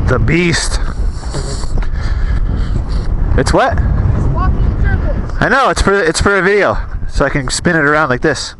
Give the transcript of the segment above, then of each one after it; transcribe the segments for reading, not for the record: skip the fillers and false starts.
The beast. It's what? It's walking in circles. I know, it's for a video, so I can spin it around like this.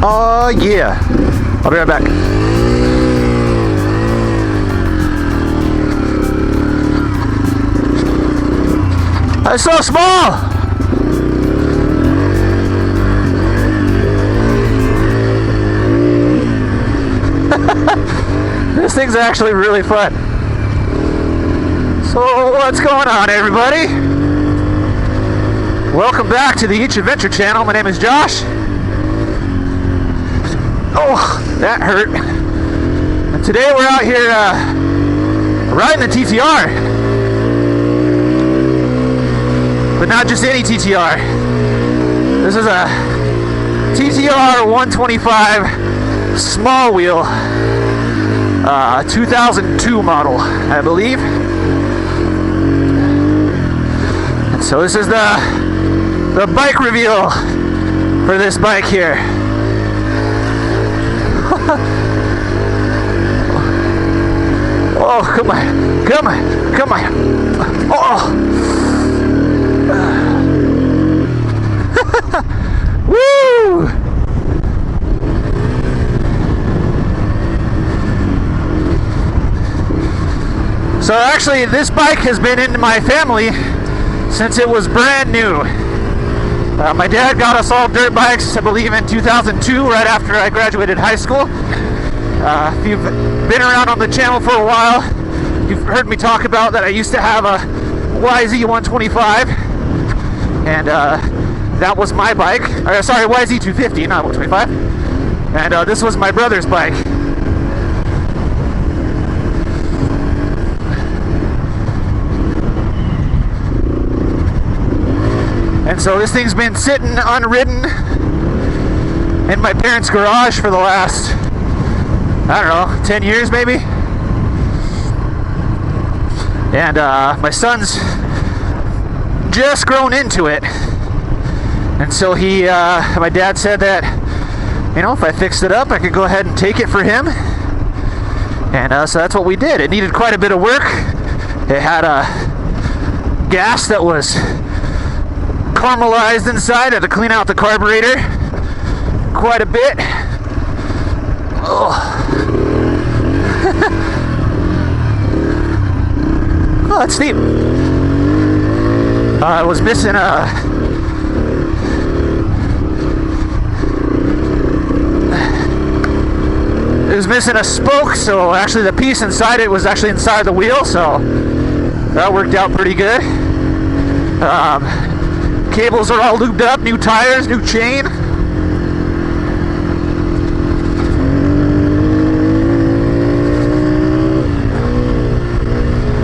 Oh yeah, I'll be right back. It's so small. This thing's actually really fun. So what's going on, everybody? Welcome back to the Each Adventure channel. My name is Josh. Oh, that hurt. And today we're out here riding the TTR. But not just any TTR. This is a TTR 125 small wheel, 2002 model, I believe. And so this is the bike reveal for this bike here. Oh, come on, come on, come on. Oh. Woo! So actually, this bike has been in my family since it was brand new. My dad got us all dirt bikes, I believe in 2002, right after I graduated high school. If you've been around on the channel for a while, you've heard me talk about that I used to have a YZ125, and that was my bike. Sorry, YZ250, not 125. And this was my brother's bike. And so this thing's been sitting unridden in my parents' garage for the last, I don't know, 10 years maybe. And my son's just grown into it. And so my dad said that, you know, if I fixed it up, I could go ahead and take it for him. And so that's what we did. It needed quite a bit of work. It had gas that was caramelized inside. I had to clean out the carburetor quite a bit. Oh, oh, that's neat. I was missing it was missing a spoke, so actually the piece inside it was actually inside the wheel, so that worked out pretty good. Cables are all lubed up, new tires, new chain.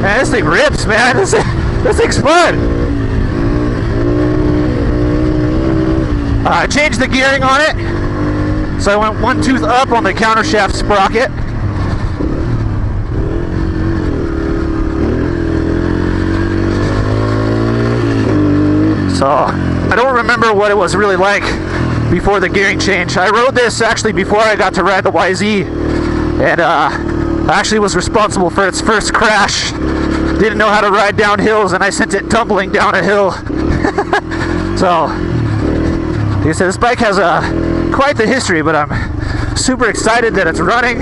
Man, this thing rips, man. This thing's fun. I changed the gearing on it, so I went one tooth up on the countershaft sprocket. So I don't remember what it was really like before the gearing change. I rode this actually before I got to ride the YZ, and I actually was responsible for its first crash. Didn't know how to ride down hills, and I sent it tumbling down a hill. So like I said, this bike has quite the history, but I'm super excited that it's running,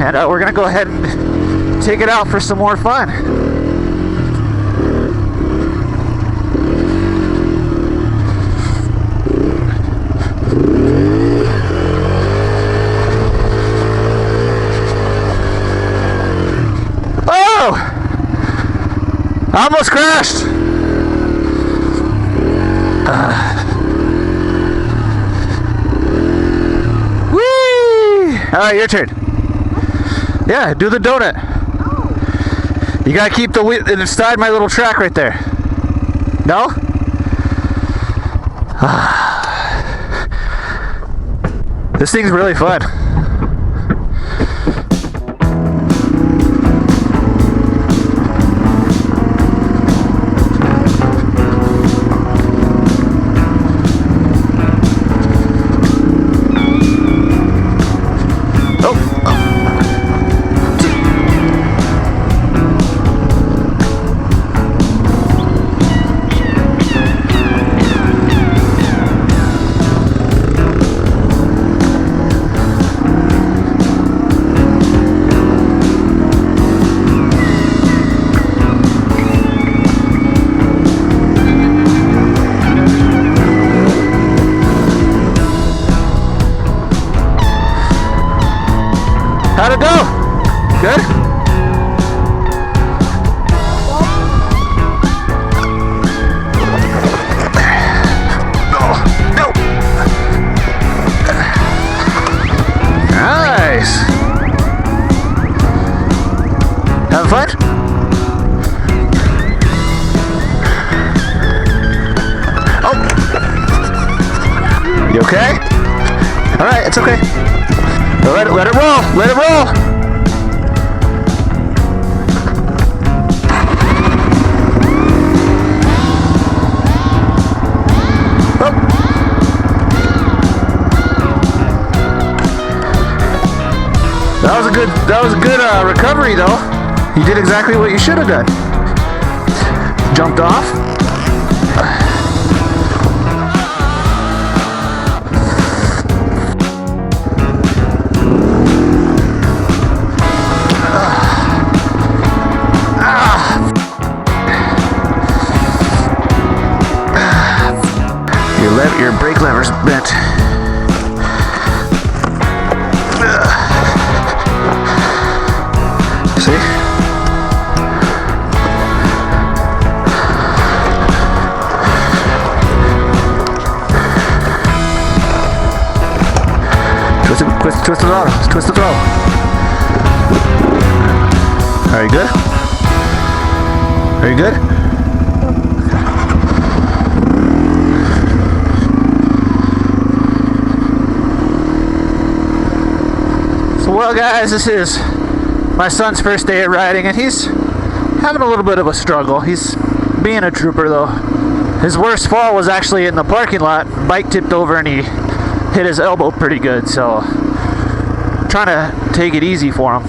and we're gonna go ahead and take it out for some more fun. I almost crashed. Whee! All right, your turn. Yeah, do the donut. Oh. You gotta keep the wheel inside my little track right there. No? This thing's really fun. How'd it go? Good? No. Nice. Having fun? Oh. You okay? All right, it's okay. Let it roll. Let it roll. Oh. That was a good recovery though. You did exactly what you should have done. Jumped off. Your brake lever's bent. See? Twist the throttle. Twist the throttle. Are you good? Are you good? Well guys, this is my son's first day of riding and he's having a little bit of a struggle. He's being a trooper though. His worst fall was actually in the parking lot. Bike tipped over and he hit his elbow pretty good, so I'm trying to take it easy for him.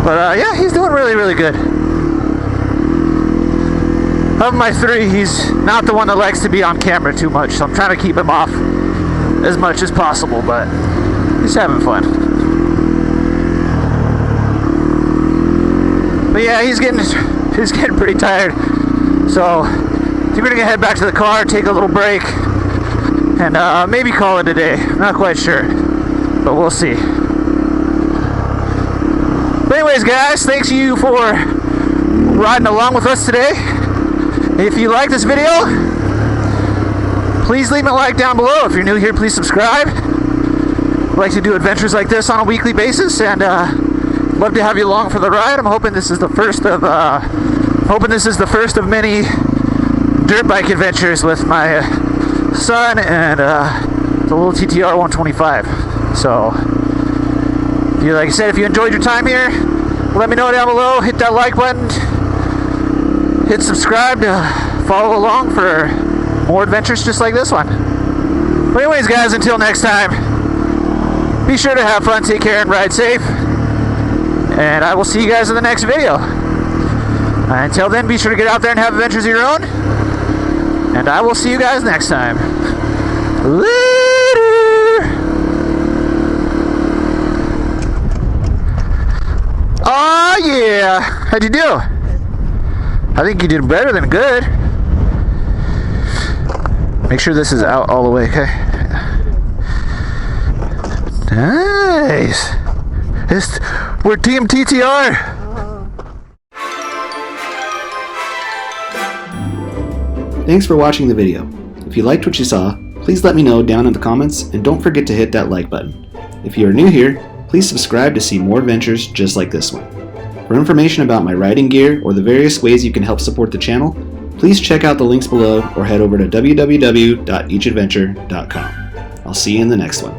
But yeah, he's doing really, really good. Of my three, he's not the one that likes to be on camera too much, so I'm trying to keep him off as much as possible, but he's having fun. But yeah, he's getting pretty tired. So I think we're gonna head back to the car, take a little break, and maybe call it a day. I'm not quite sure, but we'll see. But anyways, guys, thanks you for riding along with us today. If you like this video, please leave me a like down below. If you're new here, please subscribe. I like to do adventures like this on a weekly basis, and love to have you along for the ride. I'm hoping this is the first of many dirt bike adventures with my son and the little TTR 125. So, like I said, if you enjoyed your time here, let me know down below. Hit that like button. Hit subscribe to follow along for more adventures just like this one. But anyways, guys, until next time, be sure to have fun, take care, and ride safe. And I will see you guys in the next video. Until then, be sure to get out there and have adventures of your own. And I will see you guys next time. Later! Oh yeah! How'd you do? I think you did better than good. Make sure this is out all the way, okay? Nice! We're Team TTR! Thanks for watching the video. If you liked what you saw, please let me know down in the comments and don't forget to hit that like button. If you are new here, please subscribe to see more adventures just like this one. For information about my riding gear or the various ways you can help support the channel, Please check out the links below or head over to www.eachadventure.com. I'll see you in the next one.